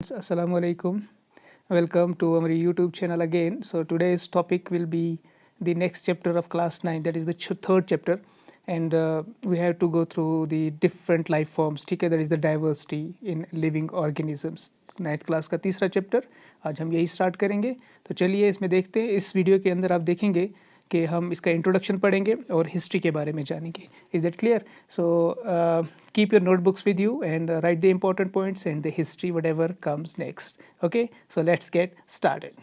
students, assalamu alaikum. Welcome to our YouTube channel again. So today's topic will be the next chapter of class 9, that is the third chapter, and we have to go through the different life forms. ठीक है, that is the diversity in living organisms. 9th class का तीसरा chapter आज हम यही start करेंगे. तो चलिए इसमें देखते हैं. इस वीडियो के अंदर आप देखेंगे कि हम इसका इंट्रोडक्शन पढ़ेंगे और हिस्ट्री के बारे में जानेंगे. Is that clear? So keep your notebooks with you and write the important points and the history whatever comes next. Okay, so let's get started.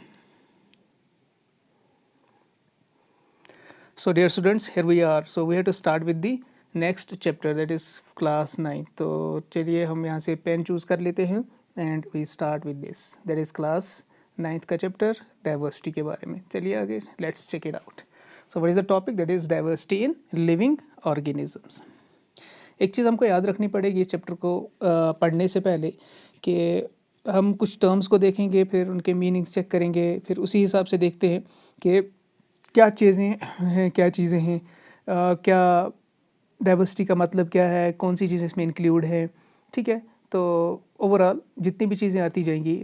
So dear students, here we are. So we have to start with the next chapter, that is class 9. तो चलिए हम यहाँ से pen choose कर लेते हैं and we start with this, that is class 9th का chapter diversity के बारे में. चलिए आगे, let's check it out. So what is the topic? That is diversity in living organisms. एक चीज़ हमको याद रखनी पड़ेगी इस चैप्टर को पढ़ने से पहले कि हम कुछ टर्म्स को देखेंगे, फिर उनके मीनिंग्स चेक करेंगे, फिर उसी हिसाब से देखते हैं कि क्या चीज़ें हैं, क्या डाइवर्सिटी का मतलब क्या है, कौन सी चीज़ें इसमें इंक्लूड है. ठीक है, तो ओवरऑल जितनी भी चीज़ें आती जाएंगी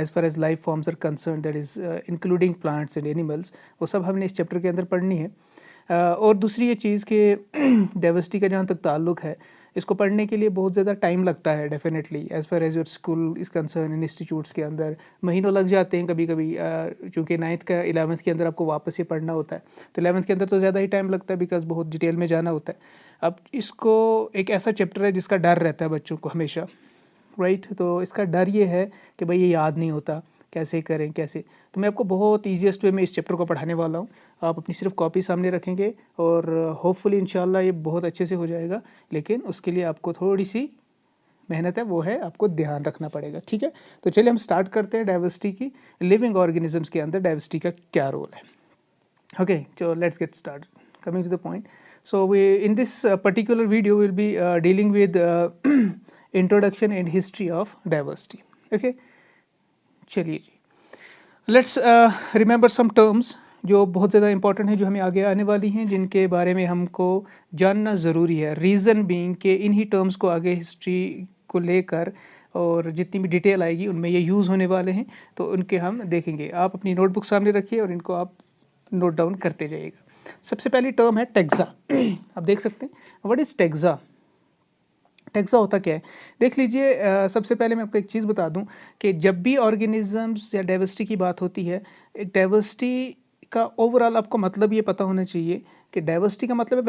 as far as life forms are concern, that is including plants and animals, वो सब हमने इस चैप्टर के अंदर पढ़नी है. और दूसरी ये चीज़ कि डाइवर्सिटी का जहाँ तक ताल्लुक़ है, इसको पढ़ने के लिए बहुत ज़्यादा टाइम लगता है. Definitely as far as your school is concern, institutes के अंदर महीनों लग जाते हैं कभी कभी, क्योंकि 9th का 11th के अंदर आपको वापस ये पढ़ना होता है. तो 11th के अंदर तो ज़्यादा ही टाइम लगता है बिकॉज बहुत डिटेल में जाना होता है. अब इसको एक ऐसा चैप्टर है जिसका डर रहता है बच्चों को हमेशा, राइट. तो इसका डर ये है कि भाई ये याद नहीं होता, कैसे करें कैसे. तो मैं आपको बहुत ईजीएस्ट वे में इस चैप्टर को पढ़ाने वाला हूँ. आप अपनी सिर्फ कॉपी सामने रखेंगे और होपफुली इंशाल्लाह ये बहुत अच्छे से हो जाएगा. लेकिन उसके लिए आपको थोड़ी सी मेहनत है, वो है आपको ध्यान रखना पड़ेगा. ठीक है, तो चलिए हम स्टार्ट करते हैं डाइवर्सिटी की. लिविंग ऑर्गेनिजम्स के अंदर डाइवर्सिटी का क्या रोल है. Okay, so let's get started. Coming to the point. So we in this particular video we'll be dealing with introduction and history of diversity. Okay, चलिए जी, let's remember some terms जो बहुत ज़्यादा important है, जो हमें आगे आने वाली हैं, जिनके बारे में हमको जानना ज़रूरी है. रीज़न बीइंग कि इन्हीं टर्म्स को आगे हिस्ट्री को लेकर और जितनी भी डिटेल आएगी उनमें ये यूज़ होने वाले हैं, तो उनके हम देखेंगे. आप अपनी नोटबुक सामने रखिए और इनको आप नोट डाउन करते जाइएगा. सबसे पहली टर्म है टेक्सा. आप देख सकते हैं, व्हाट इज़ टेक्सा. टेक्सा होता क्या है देख लीजिए. सबसे पहले मैं आपको एक चीज़ बता दूं कि जब भी ऑर्गेनिजम्स या डाइवर्सिटी की बात होती है, एक डाइवर्सिटी का ओवरऑल आपको मतलब ये पता होना चाहिए कि डाइवर्सिटी का मतलब है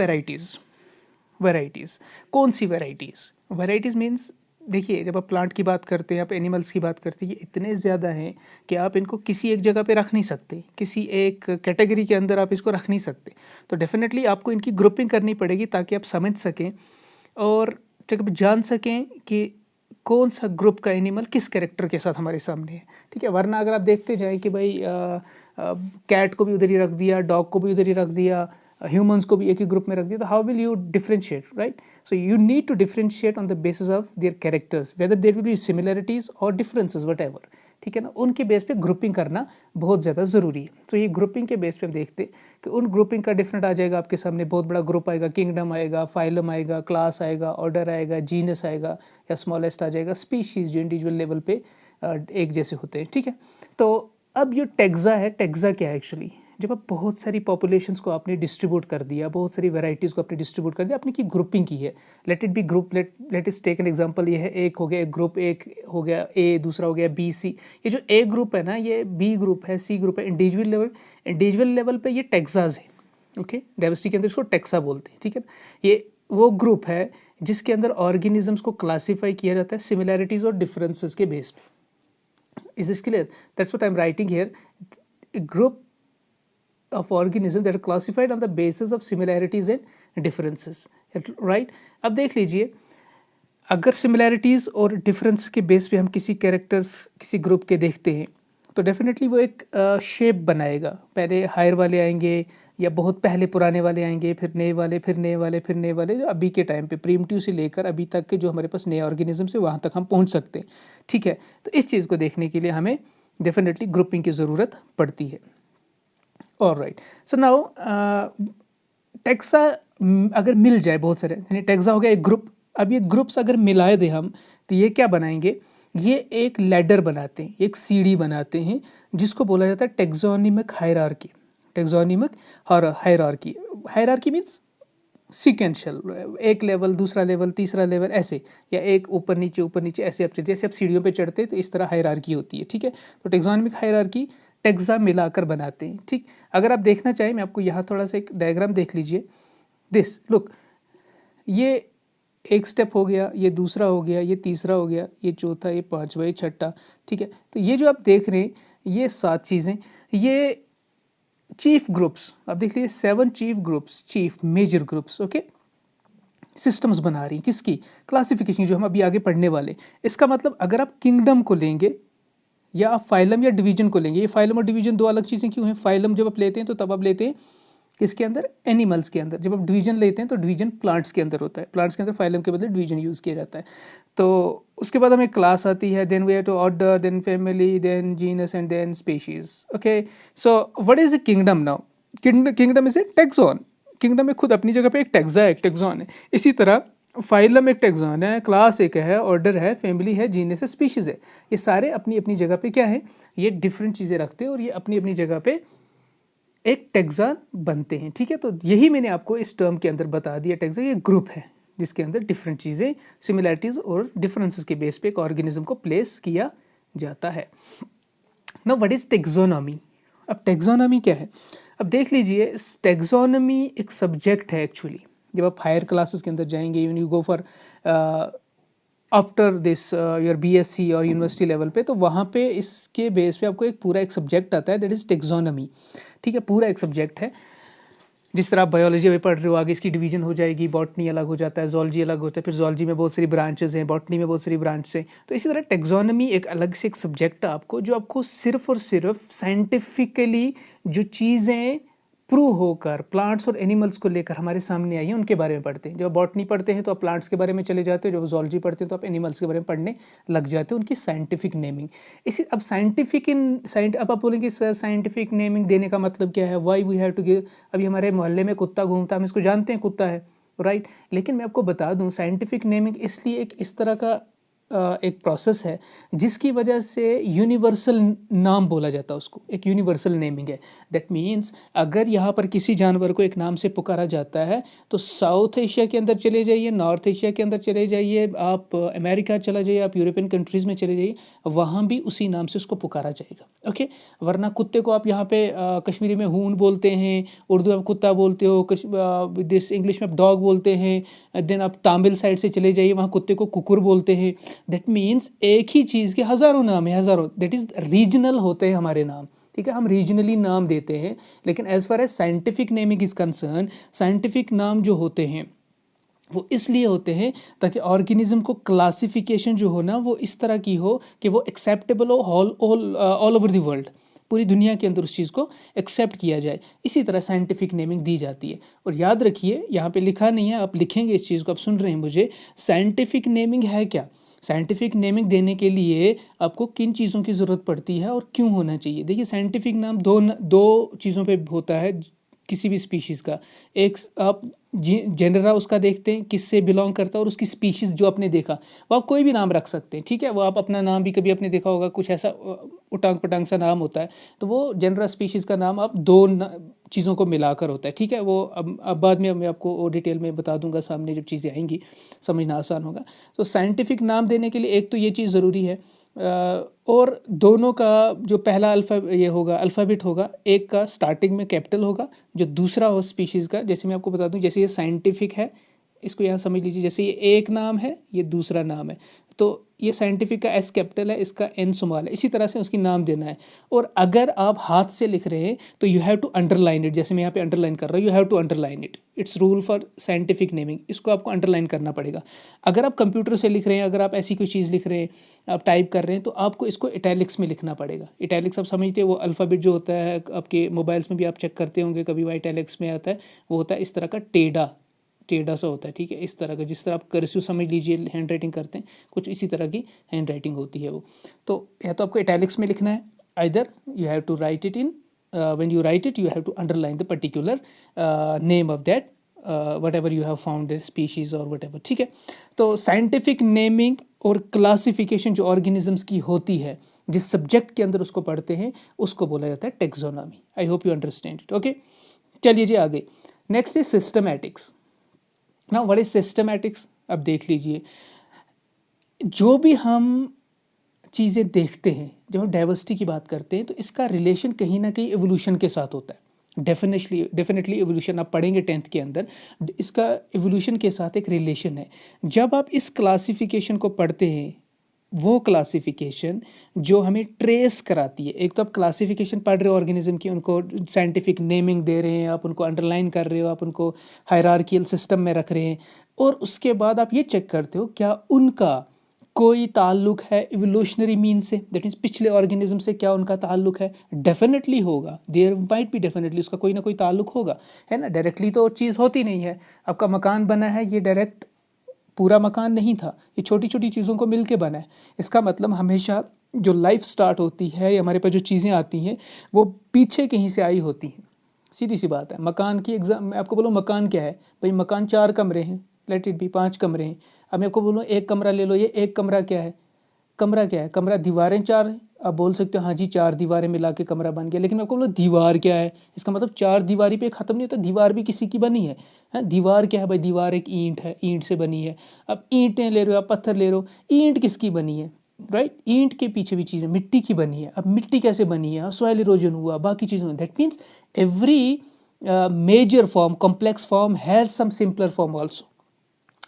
वेराइटीज़. कौन सी वेराइटीज़ मीन्स, देखिए जब आप प्लांट की बात करते हैं, आप एनिमल्स की बात करते हैं, ये इतने ज़्यादा हैं कि आप इनको किसी एक जगह पे रख नहीं सकते, किसी एक कैटेगरी के अंदर आप इसको रख नहीं सकते. तो डेफिनेटली आपको इनकी ग्रुपिंग करनी पड़ेगी ताकि आप समझ सकें और जब जान सकें कि कौन सा ग्रुप का एनिमल किस कैरेक्टर के साथ हमारे सामने है. ठीक है, वरना अगर आप देखते जाएं कि भाई कैट को भी उधर ही रख दिया, डॉग को भी उधर ही रख दिया, ह्यूमंस को भी एक ही ग्रुप में रख दिया, तो how will you differentiate, right. So you need to differentiate on the basis of their characters, whether there will be similarities और डिफरेंसेस वट एवर. ठीक है ना, उनके बेस पे ग्रुपिंग करना बहुत ज़्यादा ज़रूरी है. तो ये ग्रुपिंग के बेस पे हम देखते हैं कि उन ग्रुपिंग का डिफरेंट आ जाएगा आपके सामने. बहुत बड़ा ग्रुप आएगा, किंगडम आएगा, फाइलम आएगा, क्लास आएगा, ऑर्डर आएगा, जीनस आएगा, या स्मॉलेस्ट आ जाएगा स्पीशीज़, जो इंडिविजुअल लेवल पे एक जैसे होते हैं. ठीक है, तो अब ये टेक्सा है. टेक्सा क्या है एक्चुअली, जब आप बहुत सारी पॉपुलेशंस को आपने डिस्ट्रीब्यूट कर दिया, बहुत सारी वैरायटीज़ को आपने डिस्ट्रीब्यूट कर दिया, आपने की ग्रुपिंग की है. Let it be group, let us take an example. ये है एक हो गया, एक ग्रुप, एक हो गया ए, दूसरा हो गया बी, सी. ये जो ए ग्रुप है ना, ये बी ग्रुप है, सी ग्रुप है. इंडिविजुअल लेवल पे ये टेक्सास है. ओके, डाइवर्सिटी के अंदर इसको टेक्सा बोलते हैं. ठीक है, ये वो ग्रुप है जिसके अंदर ऑर्गेनिजम्स को क्लासीफाई किया जाता है सिमिलैरिटीज़ और डिफरेंसेस के बेस पे. Is this clear? That's what I'm writing here. A group of organisms that are classified on the basis of similarities and differences, right? अब देख लीजिए, अगर सिमिलैरिटीज़ और डिफरेंस के बेस पे हम किसी कैरेक्टर्स किसी ग्रुप के देखते हैं तो डेफिनेटली वो एक शेप बनाएगा. पहले हायर वाले आएंगे या बहुत पहले पुराने वाले आएंगे, फिर नए वाले, फिर नए वाले, फिर नए वाले, जो अभी के टाइम पे प्रीमिटिव से लेकर अभी तक के जो हमारे पास नए ऑर्गेनिजम्स है वहाँ तक हम पहुँच सकते हैं. ठीक है, तो इस चीज़ को देखने के लिए हमें डेफिनेटली ग्रुपिंग की ज़रूरत पड़ती है. ऑलराइट, सो नाउ टेक्सा अगर मिल जाए बहुत सारे, यानी टेक्सा हो गया एक ग्रुप. अब ये ग्रुप्स अगर मिलाए दें हम तो ये क्या बनाएंगे, ये एक लैडर बनाते हैं, एक सीढ़ी बनाते हैं, जिसको बोला जाता है टेक्सोनिमिक हायरार्की। टेक्सोनिमिक और हायरार्की, हायरार्की मीन्स सीक्वेंशियल, एक लेवल, दूसरा लेवल, तीसरा लेवल, ऐसे, या एक ऊपर नीचे ऐसे, आप जैसे आप सीढ़ियों पे चढ़ते हैं तो इस तरह हायरार्की होती है, ठीक है। तो टेक्सोनोमिक हायरार्की टेक्सा मिलाकर बनाते हैं, ठीक। अगर आप देखना चाहें, मैं आपको यहाँ थोड़ा सा एक डायग्राम देख लीजिए, दिस लुक, ये एक स्टेप हो गया, ये दूसरा हो गया, ये तीसरा हो गया, ये चौथा, ये पांचवा, ये छठा, ठीक है। तो ये जो आप देख रहे हैं, ये 7 चीज़ें, ये चीफ ग्रुप्स, आप देख लीजिए 7 chief groups, chief major groups, okay, systems बना रही हैं, किसकी क्लासिफिकेशन, जो हम अभी आगे पढ़ने वाले। इसका मतलब अगर आप किंगडम को लेंगे या आप फाइलम या डिवीजन को लेंगे, ये फाइलम और डिवीजन दो अलग चीज़ें क्यों हैं? फाइलम जब आप लेते हैं तो तब आप लेते हैं किसके अंदर? एनिमल्स के अंदर। जब आप डिवीजन लेते हैं तो डिवीजन प्लांट्स के अंदर होता है, प्लांट्स के अंदर फाइलम के बदले डिवीजन यूज़ किया जाता है। तो उसके बाद हमें क्लास आती है, then we have to order, then family, then genus and then species, okay. So what is a kingdom now? Kingdom is a taxon. Kingdom में खुद अपनी जगह पे एक टैक्सा है, एक टैक्सॉन है। इसी तरह फाइलम एक टैक्सॉन है, क्लास एक है, ऑर्डर है, फैमिली है, जीनस है, स्पीशीज है। ये सारे अपनी अपनी जगह पे क्या है? ये डिफरेंट चीज़ें रखते हैं और ये अपनी अपनी जगह पे एक टैक्सा बनते हैं, ठीक है। तो यही मैंने आपको इस टर्म के अंदर बता दिया, टैक्सा ये ग्रुप है जिसके अंदर डिफरेंट चीज़ें, सिमिलैरिटीज और डिफरेंसेस के बेस पे एक ऑर्गेनिज्म को प्लेस किया जाता है। Now what is taxonomy? अब टैक्सोनॉमी क्या है? अब देख लीजिए, टैक्सोनॉमी एक सब्जेक्ट है एक्चुअली। जब आप हायर क्लासेस के अंदर जाएंगे, you go for after this your BSc और यूनिवर्सिटी लेवल पे, तो वहाँ पे इसके बेस पे आपको एक पूरा एक सब्जेक्ट आता है, दैट इज टैक्सोनॉमी, ठीक है। पूरा एक सब्जेक्ट है। जिस तरह आप बायोलॉजी में पढ़ रहे हो, आगे इसकी डिवीजन हो जाएगी, बॉटनी अलग हो जाता है, जोलॉजी अलग होता है, फिर जोलॉजी में बहुत सारी ब्रांचेस हैं, बॉटनी में बहुत सारी ब्रांचेस हैं। तो इसी तरह टैक्सोनॉमी एक अलग से एक सब्जेक्ट है आपको, जो आपको सिर्फ और सिर्फ साइंटिफिकली जो चीज़ें प्रूव होकर प्लांट्स और एनिमल्स को लेकर हमारे सामने आई हैं उनके बारे में पढ़ते हैं। जब बॉटनी पढ़ते हैं तो आप प्लांट्स के बारे में चले जाते हो, जब जोलॉजी पढ़ते हैं तो आप एनिमल्स के बारे में पढ़ने लग जाते हो, उनकी साइंटिफिक नेमिंग। इसी अब अब आप बोलेंगे सर साइंटिफिक नेमिंग देने का मतलब क्या है? Why we have to give. अभी हमारे मोहल्ले में कुत्ता घूमता है, हम इसको जानते हैं कुत्ता है, राइट। लेकिन मैं आपको बता दूं, साइंटिफिक नेमिंग इसलिए एक इस तरह का एक प्रोसेस है जिसकी वजह से यूनिवर्सल नाम बोला जाता है उसको, एक यूनिवर्सल नेमिंग है। दैट मीन्स अगर यहाँ पर किसी जानवर को एक नाम से पुकारा जाता है तो साउथ एशिया के अंदर चले जाइए, नॉर्थ एशिया के अंदर चले जाइए, आप अमेरिका चला जाइए, आप यूरोपियन कंट्रीज़ में चले जाइए, वहाँ भी उसी नाम से उसको पुकारा जाएगा, ओके। वरना कुत्ते को आप यहाँ पे कश्मीरी में हून बोलते हैं, उर्दू में कुत्ता बोलते हो, दिस इंग्लिश में आप डॉग बोलते हैं, देन आप तमिल साइड से चले जाइए, वहाँ कुत्ते को कुकुर बोलते हैं। दैट मीन्स एक ही चीज़ के हज़ारों नाम है, हज़ारों, दैट इज़ रीजनल होते हैं हमारे नाम, ठीक है। हम रीजनली नाम देते हैं, लेकिन as far as scientific naming is concern, scientific नाम जो होते हैं वो इसलिए होते हैं ताकि ऑर्गेनिज्म को क्लासिफिकेशन जो हो ना वो इस तरह की हो कि वो एक्सेप्टेबल हो ऑल ओवर द वर्ल्ड, पूरी दुनिया के अंदर उस चीज़ को एक्सेप्ट किया जाए। इसी तरह साइंटिफिक नेमिंग दी जाती है। और याद रखिए, यहाँ पे लिखा नहीं है, आप लिखेंगे इस चीज़ को, आप सुन रहे हैं मुझे, साइंटिफिक नेमिंग है क्या? साइंटिफिक नेमिंग देने के लिए आपको किन चीज़ों की ज़रूरत पड़ती है और क्यों होना चाहिए? देखिए, साइंटिफिक नाम दो चीज़ों पे होता है किसी भी स्पीशीज़ का। एक आप जेनरा उसका देखते हैं किससे बिलोंग करता है, और उसकी स्पीशीज़ जो आपने देखा, वो आप कोई भी नाम रख सकते हैं, ठीक है। वो आप अपना नाम भी कभी आपने देखा होगा, कुछ ऐसा उटांग पटांग सा नाम होता है, तो वो जेनरा स्पीशीज़ का नाम आप दो चीज़ों को मिलाकर होता है, ठीक है। वो अब बाद में मैं आपको और डिटेल में बता दूंगा, सामने जब चीज़ें आएंगी समझना आसान होगा। तो साइंटिफिक नाम देने के लिए एक तो ये चीज़ ज़रूरी है, और दोनों का जो पहला ये होगा अल्फ़ाबेट होगा, एक का स्टार्टिंग में कैपिटल होगा, जो दूसरा हो स्पीशीज़ का, जैसे मैं आपको बता दूं, जैसे ये साइंटिफिक है, इसको यहाँ समझ लीजिए, जैसे ये एक नाम है, ये दूसरा नाम है, तो ये साइंटिफिक का एस कैपिटल है, इसका एन स्मॉल है, इसी तरह से उसकी नाम देना है। और अगर आप हाथ से लिख रहे हैं तो you have to underline it, जैसे मैं यहाँ पे अंडरलाइन कर रहा हूँ, you have to underline it, it's rule for scientific naming, इसको आपको अंडरलाइन करना पड़ेगा। अगर आप कंप्यूटर से लिख रहे हैं, अगर आप ऐसी कोई चीज़ लिख रहे हैं, आप टाइप कर रहे हैं, तो आपको इसको इटैलिक्स में लिखना पड़ेगा। इटैलिक्स आप समझते हैं, वो अल्फ़ाबेट जो होता है आपके मोबाइल्स में भी आप चेक करते होंगे कभी, वो इटैलिक्स में आता है, वो होता है इस तरह का टेढ़ा टेढ़ा सा होता है, ठीक है, इस तरह का, जिस तरह आप कर्सिव समझ लीजिए हैंड राइटिंग करते हैं, कुछ इसी तरह की हैंड राइटिंग होती है वो। तो या तो आपको इटैलिक्स में लिखना है, either you have to write it in when you write it you have to underline the particular name of that whatever you have found the species और वट एवर, ठीक है। तो साइंटिफिक नेमिंग और classification जो organisms की होती है, जिस सब्जेक्ट के अंदर उसको पढ़ते हैं, उसको बोला जाता है taxonomy. I hope you understand it. Okay, चलिए जी आगे। Next is systematics. Now what is systematics? अब देख लीजिए, जो भी हम चीज़ें देखते हैं, जब हम डाइवर्सिटी की बात करते हैं, तो इसका रिलेशन कहीं ना कहीं एवोल्यूशन के साथ होता है। डेफिनेटली एवोल्यूशन आप पढ़ेंगे 10th के अंदर, इसका एवोल्यूशन के साथ एक रिलेशन है। जब आप इस क्लासिफिकेशन को पढ़ते हैं, वो क्लासिफिकेशन जो हमें ट्रेस कराती है, एक तो आप क्लासिफिकेशन पढ़ रहे हो ऑर्गेनिज्म की, उनको साइंटिफिक नेमिंग दे रहे हैं, आप उनको अंडरलाइन कर रहे हो, आप उनको हायरार्कियल सिस्टम में रख रहे हैं, और उसके बाद आप ये चेक करते हो क्या उनका कोई ताल्लुक है इवोल्यूशनरी मीन से, दैट मीन्स पिछले ऑर्गेनिज्म से क्या उनका ताल्लुक है। डेफिनेटली होगा, देयर माइट बी डेफिनेटली उसका कोई ना कोई ताल्लुक होगा, है ना। डायरेक्टली तो चीज़ होती नहीं है। आपका मकान बना है, ये डायरेक्ट पूरा मकान नहीं था, ये छोटी छोटी चीज़ों को मिलके बना है। इसका मतलब हमेशा जो लाइफ स्टार्ट होती है या हमारे पास जो चीज़ें आती हैं, वो पीछे कहीं से आई होती हैं। सीधी सी बात है। मकान की एग्जाम मैं आपको बोलूँ, मकान क्या है भाई? मकान 4 कमरे हैं, लेट इट बी 5 कमरे हैं। अब मैं आपको बोलूँ एक कमरा ले लो, ये एक कमरा क्या है? कमरा क्या है? कमरा दीवारें 4 हैं। आप बोल सकते हो हाँ जी 4 दीवारें मिला के कमरा बन गया, लेकिन मैं आपको बोलूँ दीवार क्या है? इसका मतलब 4 दीवारी पे ख़त्म नहीं होता, दीवार भी किसी की बनी है। दीवार क्या है भाई? दीवार एक ईंट है, ईंट से बनी है। अब ईंटें ले रहे हो, आप पत्थर ले रहे हो, ईंट किसकी बनी है? राइट, ईंट के पीछे भी चीज़ें मिट्टी की बनी है। अब मिट्टी कैसे बनी है? सॉइल इरोजन हुआ, बाकी चीज़ें। That means every major form, complex form has some simpler form also,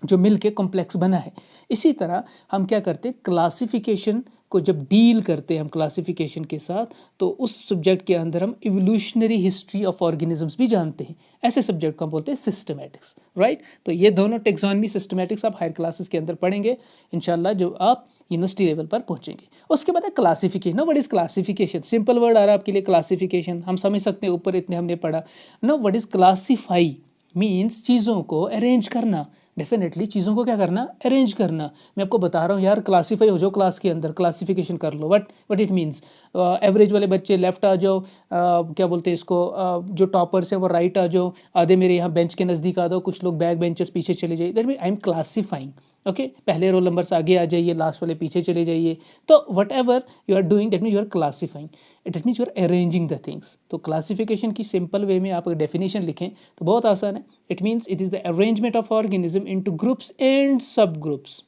जो मिलके कॉम्प्लेक्स बना है। इसी तरह हम क्या करते हैं, क्लासिफिकेशन को जब डील करते हैं हम क्लासिफिकेशन के साथ, तो उस सब्जेक्ट के अंदर हम इवोल्यूशनरी हिस्ट्री ऑफ ऑर्गेनिजम्स भी जानते हैं। ऐसे सब्जेक्ट को हम बोलते हैं सिस्टमैटिक्स, राइट। तो ये दोनों टेक्सोनॉमी, सिस्टमैटिक्स आप हायर क्लासेस के अंदर पढ़ेंगे इंशाल्लाह, जो आप यूनिवर्सिटी लेवल पर पहुंचेंगे। उसके बाद है classification. No, what is classification? Simple word आ रहा है आपके लिए, क्लासिफिकेशन हम समझ सकते हैं, ऊपर इतने हमने पढ़ा। No, what is classify? Means चीज़ों को अरेंज करना। डेफिनेटली चीज़ों को क्या करना? अरेंज करना। मैं आपको बता रहा हूँ यार, क्लासीफाई हो जाओ क्लास के अंदर, क्लासिफिकेशन कर लो। वट इट मीन्स, एवरेज वाले बच्चे लेफ्ट आ जाओ, क्या बोलते हैं इसको, जो टॉपर्स है वो राइट आ जाओ, आधे मेरे यहाँ बेंच के नज़दीक आ जाओ, कुछ लोग बैक बेंचर्स पीछे चले जाइए। That mean I am classifying. Okay, पहले रोल नंबर्स आगे आ जाइए, लास्ट वाले पीछे चले जाइए। तो whatever you are doing, that mean you are classifying, it means you are arranging the things. तो क्लासिफिकेशन की सिंपल वे में आप अगर डेफिनेशन लिखें तो बहुत आसान है। It means it is the arrangement of organism into groups and sub groups,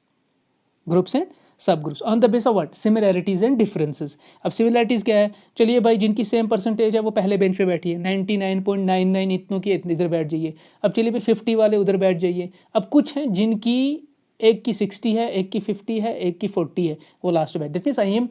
groups and sub groups on the base of what? Similarities and differences. अब सिमिलैरिटीज क्या है? चलिए भाई, जिनकी सेम परसेंटेज है वो पहले बेंच पे बैठिए, 99.99 इतनों की इधर बैठ जाइए। अब चलिए भाई 50 वाले उधर बैठ जाइए। अब कुछ हैं जिनकी एक की 60 है, एक की 50 है, एक की 40 है, वो लास्ट बैठ। That means I am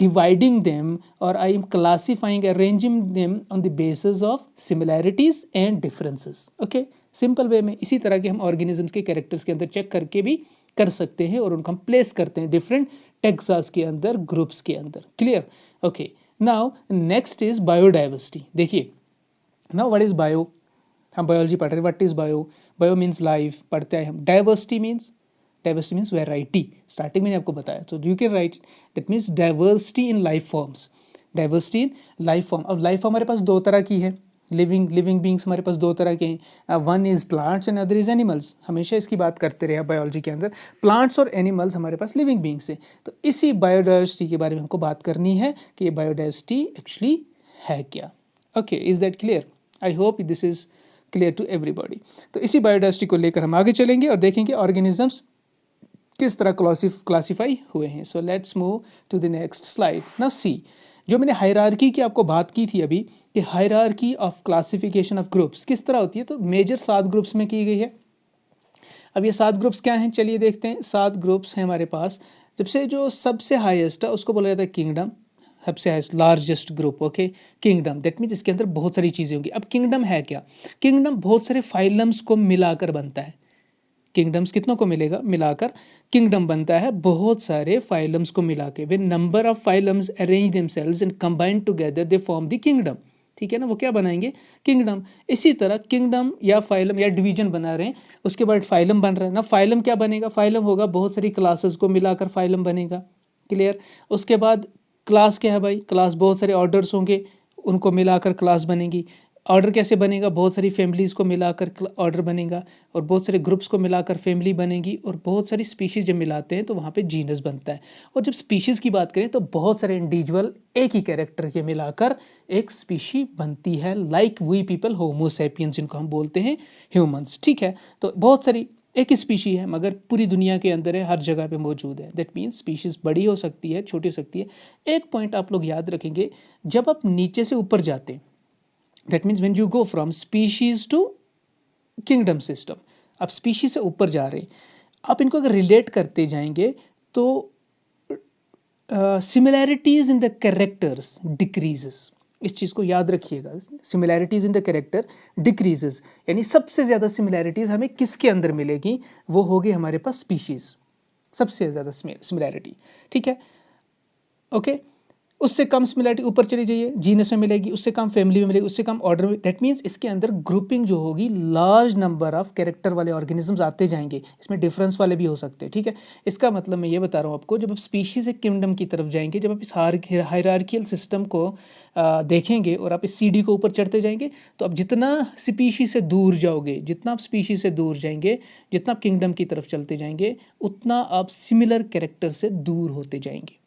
dividing them, or I am classifying, arranging them on the basis of similarities and differences. Okay, simple way में इसी तरह के हम ऑर्गेनिजम्स के कैरेक्टर्स के अंदर चेक करके भी कर सकते हैं, और उनको हम प्लेस करते हैं डिफरेंट टेक्सास के अंदर, ग्रुप्स के अंदर। Clear? Okay, now next is biodiversity. देखिए, नाउ व्हाट इज बायो? हम बायोलॉजी पढ़ रहे हैं, what is bio? Bio means life, पढ़ते हैं हम। Diversity means variety. स्टार्टिंग में आपको बताया, तो you can write that means diversity in life forms. Diversity in life form. अब लाइफ फॉर्म हमारे पास 2 तरह की है, लिविंग बींग्स हमारे पास 2 तरह के हैं। One is plants and other is animals. हमेशा इसकी बात करते रहे बायोलॉजी के अंदर, प्लांट्स और एनिमल्स हमारे पास लिविंग बींग्स हैं। तो इसी बायोडाइवर्सिटी के बारे में हमको बात करनी है कि ये बायोडाइवर्सिटी एक्चुअली है क्या। Okay, is that clear? I hope this is clear to everybody. तो इसी बायोडाइवर्सिटी को लेकर हम आगे चलेंगे और देखेंगे ऑर्गेनिजम्स किस तरह क्लासीफाई हुए हैं। So let's move to the next slide. Now see, जो मैंने हायरार्की की आपको बात की थी अभी, कि hierarchy of classification of groups किस तरह होती है, तो मेजर 7 ग्रुप्स में की गई है। अब ये 7 ग्रुप्स क्या हैं, चलिए देखते हैं। 7 ग्रुप्स हैं हमारे पास। सबसे जो सबसे हाईएस्ट है उसको बोला जाता है किंगडम, सबसे highest largest group. Okay, kingdom, that means इसके अंदर बहुत सारी चीज़ें होंगी। अब किंगडम है क्या? किंगडम बहुत सारे फाइलम्स को मिलाकर बनता है। किंगडम्स कितनों को मिलेगा? मिलाकर किंगडम बनता है, बहुत सारे फाइलम्स को मिला के। When number of phylums arrange themselves and combine together they form the kingdom. ठीक है ना, वो क्या बनाएंगे? किंगडम। इसी तरह किंगडम या फाइलम या डिवीजन बना रहे हैं, उसके बाद फाइलम बन रहा है ना। फाइलम क्या बनेगा? फाइलम होगा बहुत सारी क्लासेस को मिलाकर फाइलम बनेगा। क्लियर? उसके बाद क्लास क्या है भाई? क्लास बहुत सारे ऑर्डर्स होंगे, उनको मिलाकर क्लास बनेगी। ऑर्डर कैसे बनेगा, बहुत सारी फैमिलीज़ को मिलाकर ऑर्डर बनेगा, और बहुत सारे ग्रुप्स को मिलाकर फैमिली बनेगी, और बहुत सारी स्पीशीज़ जब मिलाते हैं तो वहाँ पे जीनस बनता है। और जब स्पीशीज़ की बात करें तो बहुत सारे इंडिविजुअल एक ही कैरेक्टर के मिलाकर एक स्पीशी बनती है, like we people, Homo sapiens जिनको हम बोलते हैं ह्यूमंस। ठीक है, तो बहुत सारी एक ही स्पीशी है मगर पूरी दुनिया के अंदर है, हर जगह पे मौजूद है। दैट मीन्स स्पीशीज़ बड़ी हो सकती है, छोटी हो सकती है। एक पॉइंट आप लोग याद रखेंगे, जब आप नीचे से ऊपर जाते हैं, that means when you go from species to kingdom system, आप स्पीशीज से ऊपर जा रहे हैं, आप इनको अगर रिलेट करते जाएंगे तो similarities in the characters decreases. इस चीज़ को याद रखिएगा, similarities in the character decreases, यानी सबसे ज़्यादा सिमिलैरिटीज हमें किसके अंदर मिलेगी, वो होगी हमारे पास स्पीशीज, सबसे ज़्यादा सिमिलैरिटी। ठीक है, ओके। उससे कम सिमिलैरिटी ऊपर चली जाइए, जीनस में मिलेगी, उससे कम फैमिली में मिलेगी, उससे कम ऑर्डर में। दैट मीन्स इसके अंदर ग्रुपिंग जो होगी, लार्ज नंबर ऑफ कैरेक्टर वाले ऑर्गेनिजम्स आते जाएंगे, इसमें डिफरेंस वाले भी हो सकते हैं। ठीक है, इसका मतलब मैं ये बता रहा हूँ आपको, जब आप स्पीशीज से किंगडम की तरफ जाएंगे, जब आप इस हायरार्कियल सिस्टम को देखेंगे और आप इस सीढ़ी को ऊपर चढ़ते जाएंगे, तो आप जितना स्पीशीज से दूर जाओगे, जितना आप स्पीशीज से दूर जाएंगे, जितना आप किंगडम की तरफ चलते जाएंगे, उतना आप सिमिलर कैरेक्टर से दूर होते जाएंगे।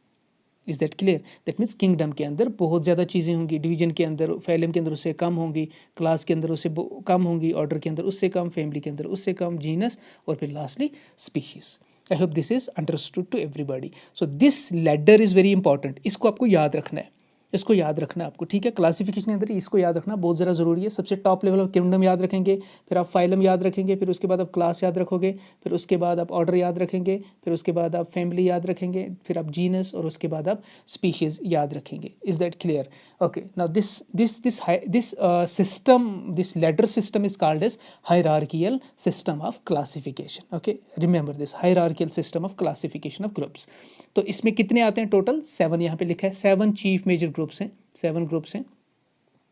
Is that clear? That means kingdom के अंदर बहुत ज़्यादा चीज़ें होंगी, डिवीजन के अंदर, फैलम के अंदर उससे कम होंगी, क्लास के अंदर उससे कम होंगी, ऑर्डर के अंदर उससे कम, फैमिली के अंदर उससे कम, जीनस, और फिर lastly species. I hope this is understood to everybody. So this ladder is very important, इसको आपको याद रखना है, इसको याद रखना है आपको। ठीक है, क्लासिफिकेशन के अंदर इसको याद रखना बहुत ज़्यादा ज़रूरी है। सबसे टॉप लेवल ऑफ किंगडम याद रखेंगे, फिर आप फाइलम याद रखेंगे, फिर उसके बाद आप क्लास याद रखोगे, फिर उसके बाद आप ऑर्डर याद रखेंगे, फिर उसके बाद आप फैमिली याद रखेंगे, फिर आप जीनस, और उसके बाद आप स्पीशीज याद रखेंगे। Is that clear? Okay, now this system, this ladder system is called as hierarchical system of classification. Okay, remember this hierarchical system of classification of groups. तो इसमें कितने आते हैं टोटल? 7 यहाँ पे लिखा है, 7 चीफ मेजर ग्रुप्स हैं, 7 ग्रुप्स हैं।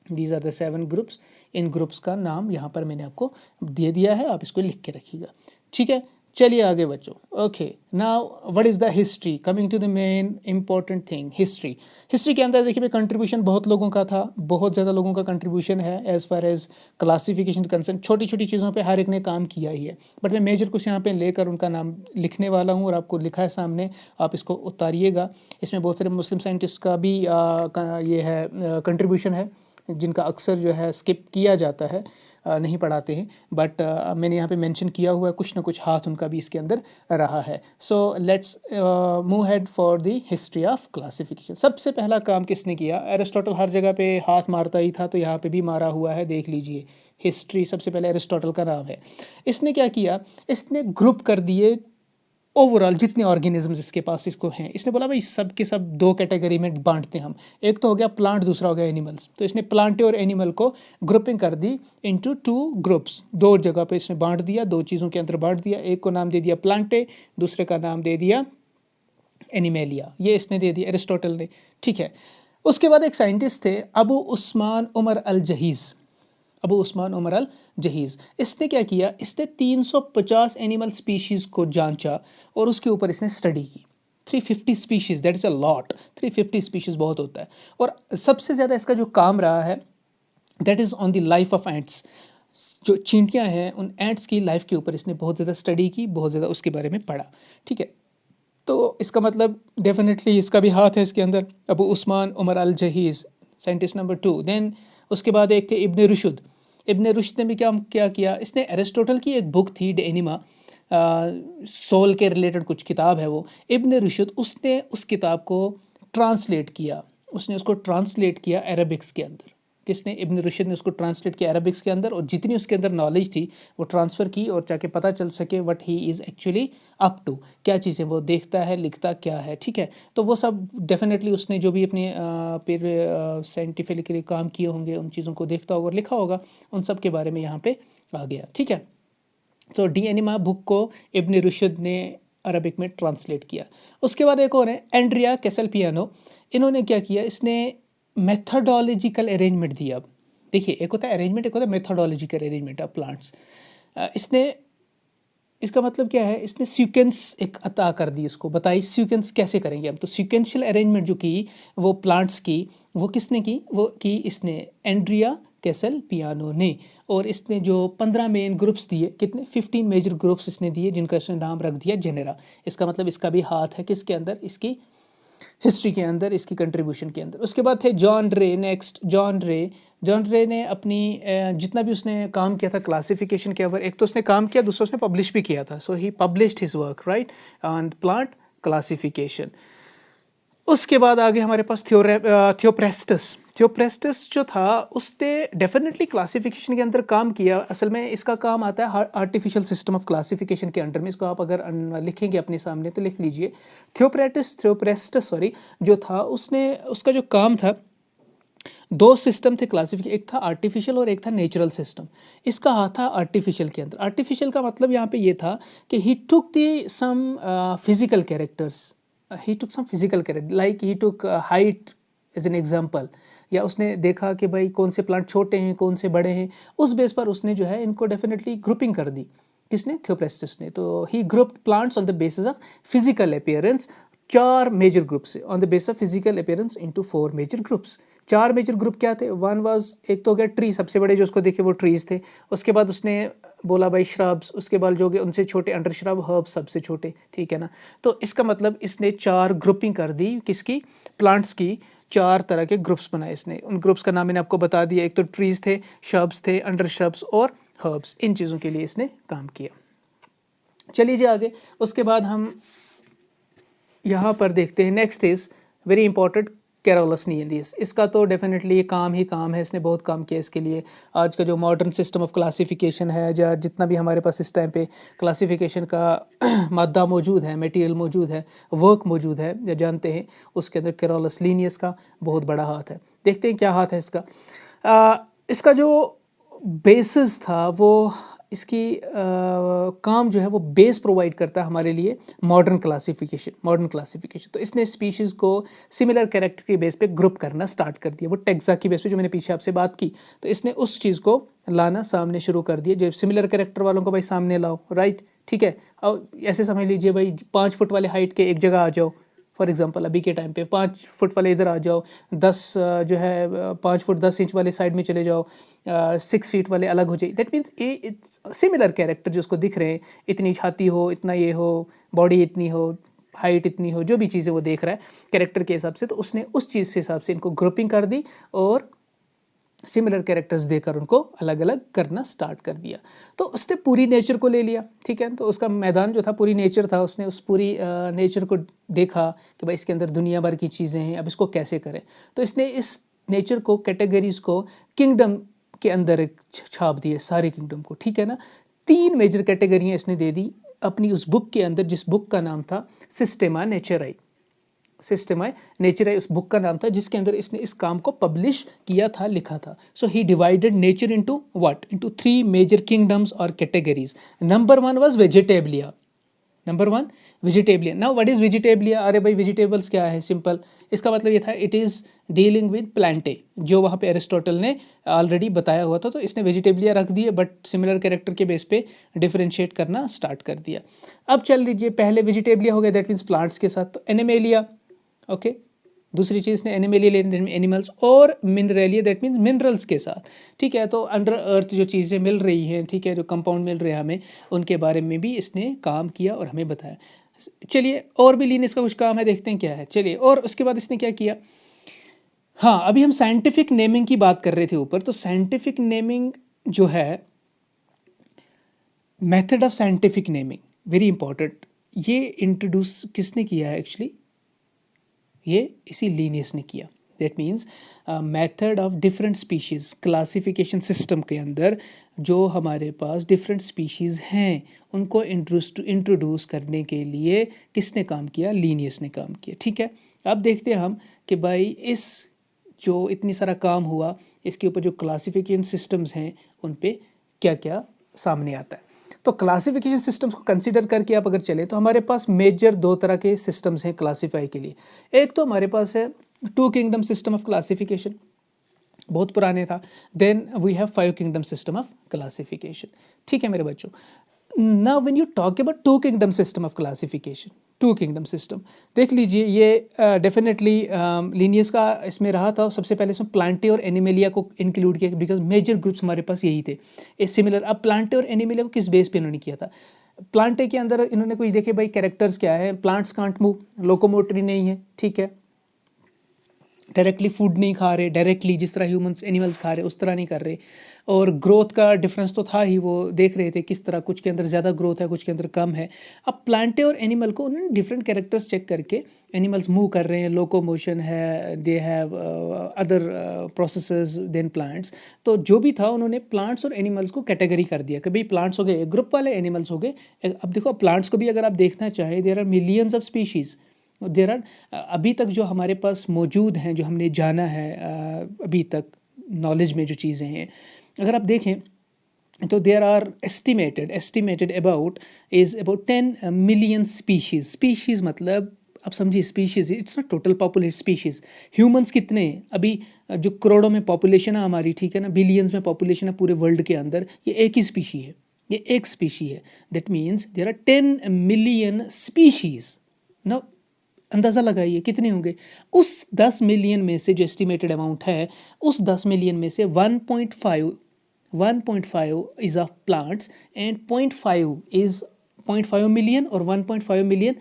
These are the 7 groups. इन ग्रुप्स का नाम यहाँ पर मैंने आपको दे दिया है, आप इसको लिख के रखिएगा। ठीक है, चलिए आगे बच्चों। Okay, now what is the history, coming to the main important thing, history. History के अंदर देखिए कंट्रीब्यूशन बहुत लोगों का था, बहुत ज़्यादा लोगों का कंट्रीब्यूशन है as far as classification concern. छोटी छोटी चीज़ों पे हर एक ने काम किया ही है, बट मैं मेजर कुछ यहाँ पे लेकर उनका नाम लिखने वाला हूँ, और आपको लिखा है सामने, आप इसको उतारिएगा। इसमें बहुत सारे मुस्लिम साइंटिस्ट का भी ये है कंट्रीब्यूशन है, जिनका अक्सर जो है स्किप किया जाता है, नहीं पढ़ाते हैं, बट मैंने यहाँ पे मेंशन किया हुआ है, कुछ ना कुछ हाथ उनका भी इसके अंदर रहा है। सो let's move head for the history of classification. सबसे पहला काम किसने किया? एरिस्टोटल हर जगह पे हाथ मारता ही था, तो यहाँ पे भी मारा हुआ है, देख लीजिए। हिस्ट्री सबसे पहले एरिस्टोटल का नाम है। इसने क्या किया? इसने ग्रुप कर दिए ओवरऑल जितने ऑर्गेनिजम्स इसके पास इसको हैं। इसने बोला भाई सब के सब 2 कैटेगरी में बांटते हैं हम, एक तो हो गया प्लांट, दूसरा हो गया एनिमल्स। तो इसने प्लांट और एनिमल को ग्रुपिंग कर दी इनटू 2 ग्रुप्स, 2 जगह पे इसने बांट दिया, 2 चीज़ों के अंदर बांट दिया। एक को नाम दे दिया प्लांटे, दूसरे का नाम दे दिया एनिमेलिया, ये इसने दे दिया एरिस्टोटल ने। ठीक है, उसके बाद एक साइंटिस्ट थे अबू उस्मान उमर अल जहीज़, अबू उस्मान उमर अल जहीज़। इसने क्या किया? इसने 350 एनिमल स्पीशीज़ को जांचा और उसके ऊपर इसने स्टडी की। 350 species, that is a lot. 350 species बहुत होता है। और सबसे ज़्यादा इसका जो काम रहा है that is on the life of ants. जो चींटियाँ हैं, उन एंट्स की लाइफ के ऊपर इसने बहुत ज़्यादा स्टडी की, बहुत ज़्यादा उसके बारे में पढ़ा। ठीक है, तो इसका मतलब डेफिनेटली इसका भी हाथ है इसके अंदर। अबू उस्मान उमर अल जहीज़, साइंटिस्ट नंबर 2। देन उसके बाद एक थे इब्ने रुशद। इब्ने रुशद ने भी क्या किया? इसने एरिस्टोटल की एक बुक थी, डे एनिमा, सोल के रिलेटेड कुछ किताब है वो। इब्ने रुशद उसने उस किताब को ट्रांसलेट किया, उसने उसको ट्रांसलेट किया अरबिक्स के अंदर। किसने? इब्न रुशद ने उसको ट्रांसलेट किया अरबिक्स के अंदर, और जितनी उसके अंदर नॉलेज थी वो ट्रांसफ़र की, और जाके पता चल सके what he is actually up to, क्या चीज़ें वो देखता है, लिखता क्या है। ठीक है, तो वो सब डेफिनेटली उसने जो भी अपने फिर साइंटिफिकली काम किए होंगे, उन चीज़ों को देखता होगा और लिखा होगा, उन सब के बारे में यहाँ पे आ गया। ठीक है, तो डी एनिमा बुक को इब्न रुशद ने अरबिक में ट्रांसलेट किया। उसके बाद एक और है एंड्रिया कैसलपियानो। इन्होंने क्या किया? इसने मेथडोलॉजिकल अरेंजमेंट दिया। अब देखिए, एक होता है अरेंजमेंट, एक होता है मेथडोलॉजिकल अरेंजमेंट ऑफ प्लांट्स। इसने, इसका मतलब क्या है? इसने सीक्वेंस एक अता कर दी, इसको बताई सीक्वेंस कैसे करेंगे हम। तो सीक्वेंशियल अरेंजमेंट जो की वो प्लांट्स की, वो किसने की? वो की इसने एंड्रिया कैसल पियानो ने। और इसने जो 15 मेन ग्रुप्स दिए, कितने 15 मेजर ग्रुप्स इसने दिए, जिनका इसने नाम रख दिया जेनेरा। इसका मतलब इसका भी हाथ है किसके अंदर, इसकी हिस्ट्री के अंदर, इसकी कंट्रीब्यूशन के अंदर। उसके बाद थे जॉन रे। नेक्स्ट जॉन रे ने अपनी जितना भी उसने काम किया था क्लासिफिकेशन के ऊपर, एक तो उसने काम किया, दूसरा उसने पब्लिश भी किया था। So he published his work right on plant classification. उसके बाद आगे हमारे पास थियोप्रेस्टस जो था, उसने डेफिनेटली क्लासिफिकेशन के अंदर काम किया। असल में इसका काम आता है आर्टिफिशियल सिस्टम ऑफ क्लासिफिकेशन के अंडर में। इसको आप अगर लिखेंगे अपने सामने तो लिख लीजिए, थियोप्रेस्टस जो था, उसका जो काम था, दो सिस्टम थे क्लासिफिकेशन, एक था आर्टिफिशियल और एक था नेचुरल सिस्टम। इसका हाथ था आर्टिफिशियल के अंदर। आर्टिफिशियल का मतलब यहाँ पे ये था कि he took the some physical characters, like he took height as an example, या उसने देखा कि भाई कौन से प्लांट छोटे हैं कौन से बड़े हैं, उस बेस पर उसने जो है इनको डेफिनेटली ग्रुपिंग कर दी। किसने, थियोप्रेस्टस ने। तो he grouped plants on the basis of physical appearance, 4 major groups on the basis of physical appearance into 4 major groups. 4 major group क्या थे, वन वाज, एक तो हो गया ट्री, सबसे बड़े जो उसको देखे वो ट्रीज थे। उसके बाद उसने बोला भाई श्रब्स, उसके बाद जो उनसे छोटे अंडर श्रब, हर्ब्स सबसे छोटे, ठीक है ना। तो इसका मतलब इसने 4 ग्रुपिंग कर दी, किसकी, प्लांट्स की। 4 तरह के ग्रुप्स बनाए इसने। उन ग्रुप्स का नाम मैंने आपको बता दिया, एक तो ट्रीज थे, श्रब्स थे, अंडर श्रब्स और हर्ब्स। इन चीज़ों के लिए इसने काम किया। चलिए जी आगे। उसके बाद हम यहाँ पर देखते हैं, next is very important, Carolus Linnaeus. इसका तो डेफिनेटली काम ही काम है, इसने बहुत काम किया इसके लिए। आज का जो मॉडर्न सिस्टम ऑफ क्लासिफिकेशन है, या जितना भी हमारे पास इस टाइम पे क्लासिफिकेशन का मादा मौजूद है, मटेरियल मौजूद है, वर्क मौजूद है, या जानते हैं, उसके अंदर कैरोलस लीनियस का बहुत बड़ा हाथ है। देखते हैं क्या हाथ है इसका। इसका जो बेसिस था वो, इसकी काम जो है वो बेस प्रोवाइड करता है हमारे लिए मॉडर्न क्लासिफिकेशन। तो इसने स्पीशीज़ को सिमिलर कैरेक्टर के बेस पे ग्रुप करना स्टार्ट कर दिया। वो टेक्सा की बेस पे जो मैंने पीछे आपसे बात की, तो इसने उस चीज़ को लाना सामने शुरू कर दिया। जो सिमिलर कैरेक्टर वालों को भाई सामने लाओ, राइट, ठीक है। और ऐसे समझ लीजिए भाई 5 फुट वाले हाइट के एक जगह आ जाओ, फॉर एग्जांपल अभी के टाइम पे 5 फुट वाले इधर आ जाओ, 10 जो है 5 फुट 10 इंच वाले साइड में चले जाओ, 6 फीट वाले अलग हो जाए। That means it's similar character जो उसको दिख रहे हैं, इतनी छाती हो, इतना ये हो, बॉडी इतनी हो, हाइट इतनी हो, जो भी चीज़ें वो देख रहा है कैरेक्टर के हिसाब से, तो उसने उस चीज़ के हिसाब से इनको ग्रुपिंग कर दी और सिमिलर कैरेक्टर्स देकर उनको अलग अलग करना स्टार्ट कर दिया। तो उसने पूरी नेचर को ले लिया, ठीक है। तो उसका मैदान जो था पूरी नेचर था, उसने उस पूरी नेचर को देखा कि भाई इसके अंदर दुनिया भर की चीज़ें हैं, अब इसको कैसे करें। तो इसने इस नेचर को, कैटेगरीज को किंगडम के अंदर छाप दिए, सारे किंगडम को, ठीक है ना। 3 मेजर कैटेगरियाँ इसने दे दी अपनी उस बुक के अंदर, जिस बुक का नाम था सिस्टेमा नेचराई। उस बुक का नाम था जिसके अंदर इसने इस काम को पब्लिश किया था, लिखा था। So he divided nature into what, into 3 major kingdoms और categories. Number 1 was Vegetabilia. Now what is Vegetabilia? अरे भाई वेजिटेबल्स क्या है, सिंपल। इसका मतलब ये था, it is dealing with Plantae, जो वहाँ पे एरिस्टोटल ने ऑलरेडी बताया हुआ था। तो इसने वेजिटेबलिया रख दिए, बट सिमिलर कैरेक्टर के बेस पे डिफरेंशिएट करना स्टार्ट कर दिया। अब चल लीजिए, पहले वेजिटेबलिया हो गया, दैट मीन्स प्लांट्स के साथ। तो एनिमेलिया, ओके, दूसरी चीज़ ने एनिमेलिया एनिमल्स, और मिनरलिया दैट मीन्स मिनरल्स के साथ, ठीक है। तो अंडर अर्थ जो चीज़ें मिल रही हैं, ठीक है, जो कंपाउंड मिल रहे हैं हमें, उनके बारे में भी इसने काम किया और हमें बताया। चलिए, और भी लीनियस का कुछ काम है, देखते हैं क्या है। चलिए, और उसके बाद इसने क्या किया। हाँ, अभी हम साइंटिफिक नेमिंग की बात कर रहे थे ऊपर। तो साइंटिफिक नेमिंग जो है, method of scientific naming, very important. ये इंट्रोड्यूस किसने किया है एक्चुअली? ये इसी लीनियस ने किया। That means method of different species, classification system के अंदर जो हमारे पास डिफरेंट स्पीशीज़ हैं, उनको इंट्रोड्यूस करने के लिए किसने काम किया? लीनियस ने काम किया, ठीक है। अब देखते हैं हम कि भाई इस जो इतनी सारा काम हुआ, इसके ऊपर जो क्लासिफिकेशन सिस्टम्स हैं उन पे क्या क्या सामने आता है। तो क्लासिफिकेशन सिस्टम्स को कंसीडर करके आप अगर चले, तो हमारे पास मेजर 2 तरह के सिस्टम्स हैं क्लासीफाई के लिए। एक तो हमारे पास है 2 किंगडम सिस्टम ऑफ क्लासिफिकेशन, बहुत पुराने था। Then we have 5 kingdom system of classification, ठीक है मेरे बच्चों। Now when you talk about 2 kingdom system of classification, two kingdom system देख लीजिए, ये डेफिनेटली लीनियस का इसमें रहा था। सबसे पहले इसमें प्लांटे और एनिमेलिया को इंक्लूड किया बिकॉज मेजर ग्रुप्स हमारे पास यही थे। ए सिमिलर, अब प्लांटे और एनिमेलिया को किस बेस पे इन्होंने किया था? प्लांटे के अंदर इन्होंने कुछ देखे भाई कैरेक्टर्स क्या है, प्लांट्स कांट मूव, लोकोमोटरी नहीं है, ठीक है, डायरेक्टली फूड नहीं खा रहे, डायरेक्टली जिस तरह ह्यूमंस एनिमल्स खा रहे उस तरह नहीं कर रहे, और ग्रोथ का डिफरेंस तो था ही, वो देख रहे थे किस तरह कुछ के अंदर ज़्यादा ग्रोथ है कुछ के अंदर कम है। अब प्लांटे और एनिमल को उन्होंने डिफरेंट कैरेक्टर्स चेक करके, एनिमल्स मूव कर रहे हैं, लोकोमोशन है, they have other processes than plants, तो जो भी था उन्होंने प्लांट्स और एनिमल्स को कैटेगरी कर दिया कि भाई प्लांट्स हो गए एक ग्रुप वाले, एनिमल्स हो गए। अब देखो प्लांट्स को भी अगर आप देखना चाहें, there are millions of species, there are अभी तक जो हमारे पास मौजूद हैं, जो हमने जाना है अभी तक नॉलेज में जो चीज़ें हैं, अगर आप देखें तो there are estimated about 10 million species. Species मतलब आप समझिए, species it's not total population. Species humans कितने हैं अभी, जो करोड़ों में पॉपुलेशन है हमारी, ठीक है ना, बिलियंस में पॉपुलेशन है पूरे वर्ल्ड के अंदर, ये एक ही स्पीशी है, ये एक स्पीशी है। That means there are 10 million species. ना अंदाज़ा लगाइए कितने होंगे। उस 10 मिलियन में से जो एस्टिमेटेड अमाउंट है, उस 10 मिलियन में से 1.5 is of plants and 0.5 million और 1.5 मिलियन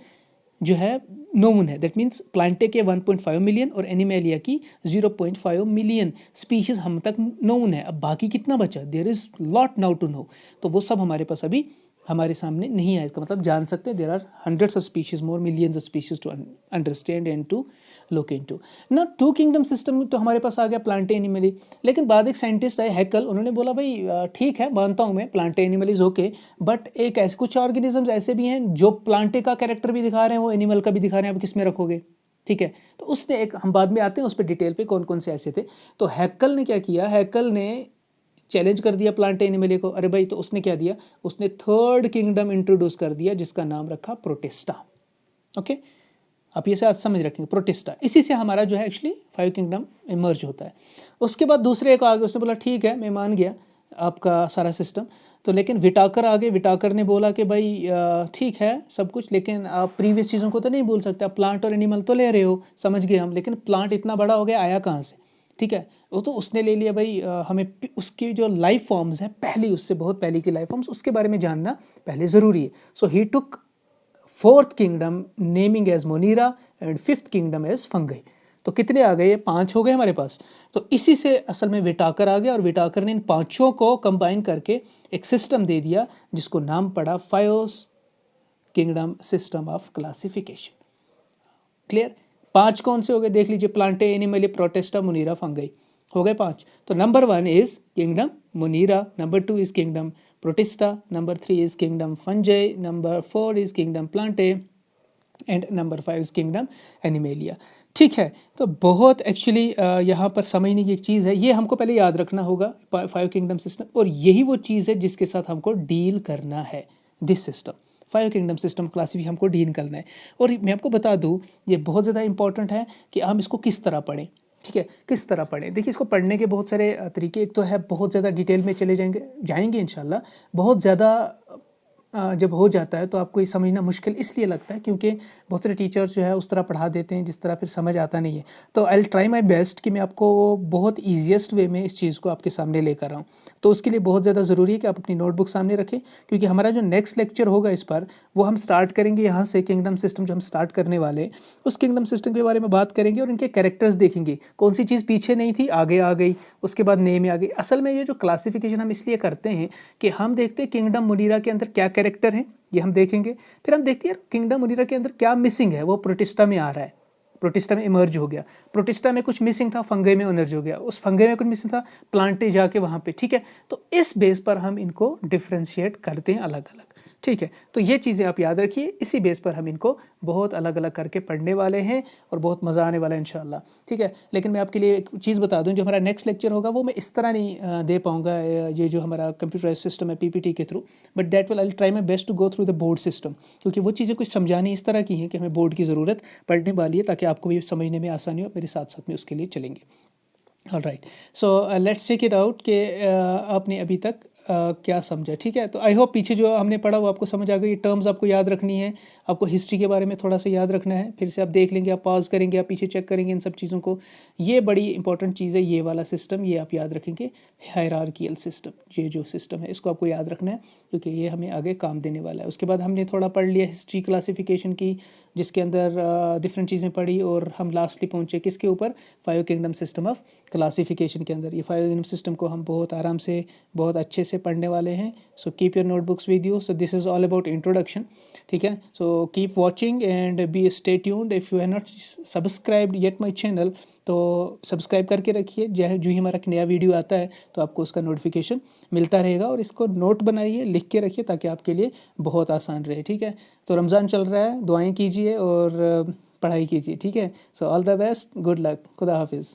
जो है नोन है। दैट मीन्स प्लांटे के 1.5 मिलियन और एनिमेलिया की 0.5 मिलियन स्पीशीज़ हम तक नोन है। अब बाकी कितना बचा, there is lot now to know, तो वो सब हमारे पास अभी हमारे सामने नहीं है। इसका मतलब जान सकते हैं there are hundreds of species, more millions of species to understand and to look into. ना टू किंगडम सिस्टम तो हमारे पास आ गया प्लांटे एनिमली, लेकिन बाद एक साइंटिस्ट आए हैकल, उन्होंने बोला भाई ठीक है मानता हूँ मैं Plantae animal is okay, but एक ऐसे कुछ ऑर्गेनिजम्स ऐसे भी हैं जो प्लांटे का कैरेक्टर भी दिखा रहे हैं, वो एनिमल का भी दिखा रहे हैं, आप किस में रखोगे? ठीक है, तो उसने एक, हम बाद में आते हैं उस पर डिटेल पे कौन कौन से ऐसे थे। तो हैकल ने क्या किया, हैकल ने चैलेंज कर दिया प्लांट एनिमली को। अरे भाई, तो उसने क्या दिया, उसने थर्ड किंगडम इंट्रोड्यूस कर दिया जिसका नाम रखा प्रोटिस्टा। ओके, आप ये साथ समझ रखेंगे, प्रोटिस्टा। इसी से हमारा जो है एक्चुअली 5 किंगडम इमर्ज होता है। उसके बाद दूसरे एक आगे, उसने बोला ठीक है मैं मान गया आपका सारा सिस्टम, तो लेकिन विटाकर आगे, विटाकर ने बोला कि भाई ठीक है सब कुछ, लेकिन आप प्रीवियस चीज़ों को तो नहीं बोल सकते, आप प्लांट और एनिमल तो ले रहे हो, समझ गए हम, लेकिन प्लांट इतना बड़ा हो गया आया कहाँ से? ठीक है, वो तो उसने ले लिया भाई, हमें उसकी जो लाइफ फॉर्म्स हैं पहली, उससे बहुत पहले की लाइफ फॉर्म्स, उसके बारे में जानना पहले ज़रूरी है। So he took fourth kingdom naming as Monera and fifth kingdom as Fungi. तो कितने आ गए, 5 हो गए हमारे पास। तो इसी से असल में विटाकर आ गया, और विटाकर ने इन 5 को कंबाइन करके एक सिस्टम दे दिया जिसको नाम पड़ा 5 kingdom system of classification. Clear? 5 कौन से हो गए देख लीजिए, Plantae Animalia Protista Monera Fungi, हो गए 5। तो number 1 is kingdom Monera, number 2 is kingdom Protista, number 3 is kingdom Fungi, number 4 is kingdom Plantae and number 5 is kingdom Animalia. ठीक है, तो बहुत एक्चुअली यहाँ पर समझने की एक चीज़ है, ये हमको पहले याद रखना होगा 5 किंगडम सिस्टम, और यही वो चीज़ है जिसके साथ हमको डील करना है। This system 5 kingdom system classification हमको डील करना है। और मैं आपको बता दूँ, ये बहुत ज़्यादा इंपॉर्टेंट है कि हम इसको किस तरह पढ़ें। ठीक है, किस तरह पढ़ें, देखिए इसको पढ़ने के बहुत सारे तरीके। एक तो है बहुत ज़्यादा डिटेल में चले जाएंगे इंशाल्लाह। बहुत ज़्यादा जब हो जाता है तो आपको ये समझना मुश्किल इसलिए लगता है क्योंकि बहुत सारे टीचर्स जो है उस तरह पढ़ा देते हैं जिस तरह फिर समझ आता नहीं है। तो I will try my best कि मैं आपको बहुत ईजीएस्ट वे में इस चीज़ को आपके सामने लेकर आऊँ। तो उसके लिए बहुत ज़्यादा ज़रूरी है कि आप अपनी नोटबुक सामने रखें, क्योंकि हमारा जो नेक्स्ट लेक्चर होगा इस पर, वो हम स्टार्ट करेंगे यहाँ से। किंगडम सिस्टम जो हम स्टार्ट करने वाले, उस किंगडम सिस्टम के बारे में बात करेंगे और इनके कैरेक्टर्स देखेंगे, कौन सी चीज़ पीछे नहीं थी आगे आ गई, उसके बाद नेम में आ गई। असल में ये जो क्लासिफिकेशन हम इसलिए करते हैं कि हम देखते हैं किंगडम मुनीरा के अंदर क्या कैरेक्टर हैं, ये हम देखेंगे। फिर हम देखते हैं किंगडम मुनीरा के अंदर क्या मिसिंग है, वो प्रोटिस्टा में आ रहा है, प्रोटिस्टा में इमर्ज हो गया, प्रोटिस्टा में कुछ मिसिंग था, फंगई में इमर्ज हो गया, उस फंगई में कुछ मिसिंग था, प्लांटे जाके वहाँ पे। ठीक है, तो इस बेस पर हम इनको डिफ्रेंशिएट करते हैं अलग अलग। ठीक है, तो ये चीज़ें आप याद रखिए, इसी बेस पर हम इनको बहुत अलग अलग करके पढ़ने वाले हैं और बहुत मज़ा आने वाला है इंशाल्लाह। ठीक है, लेकिन मैं आपके लिए एक चीज़ बता दूं, जो हमारा नेक्स्ट लेक्चर होगा वो मैं इस तरह नहीं दे पाऊंगा, ये जो हमारा कंप्यूटराइज सिस्टम है पीपीटी के through, but that will I try my best to go through the board system, क्योंकि वो चीज़ें कुछ समझानी इस तरह की हैं कि हमें बोर्ड की ज़रूरत पढ़ने वाली है, ताकि आपको भी समझने में आसानी हो, मेरे साथ साथ में उसके लिए चलेंगे। All right, so let's check it out कि आपने अभी तक क्या समझा, ठीक है। तो आई होप पीछे जो हमने पढ़ा वो आपको समझ आ गई। टर्म्स आपको याद रखनी है, आपको हिस्ट्री के बारे में थोड़ा सा याद रखना है, फिर से आप देख लेंगे, आप पॉज करेंगे, आप पीछे चेक करेंगे इन सब चीज़ों को। ये बड़ी इंपॉर्टेंट चीज़ है, ये वाला सिस्टम, ये आप याद रखेंगे, हायरार्कियल सिस्टम, ये जो सिस्टम है इसको आपको याद रखना है, क्योंकि ये हमें आगे काम देने वाला है। उसके बाद हमने थोड़ा पढ़ लिया हिस्ट्री क्लासिफिकेशन की, जिसके अंदर डिफरेंट चीज़ें पढ़ी, और हम लास्टली पहुँचे किसके ऊपर, five kingdom system of classification के अंदर। ये फाइव किंगडम सिस्टम को हम बहुत आराम से, बहुत अच्छे से पढ़ने वाले हैं। So keep your notebooks with you. So this is all about introduction, ठीक है। So keep watching and be stay tuned. If you have not subscribed yet my channel, तो सब्सक्राइब करके रखिए, जो ही हमारा नया वीडियो आता है तो आपको उसका नोटिफिकेशन मिलता रहेगा। और इसको नोट बनाइए, लिख के रखिए, ताकि आपके लिए बहुत आसान रहे, ठीक है। तो रमज़ान चल रहा है, दुआएं कीजिए और पढ़ाई कीजिए, ठीक है। So all the best, good luck, खुदा हाफिज़।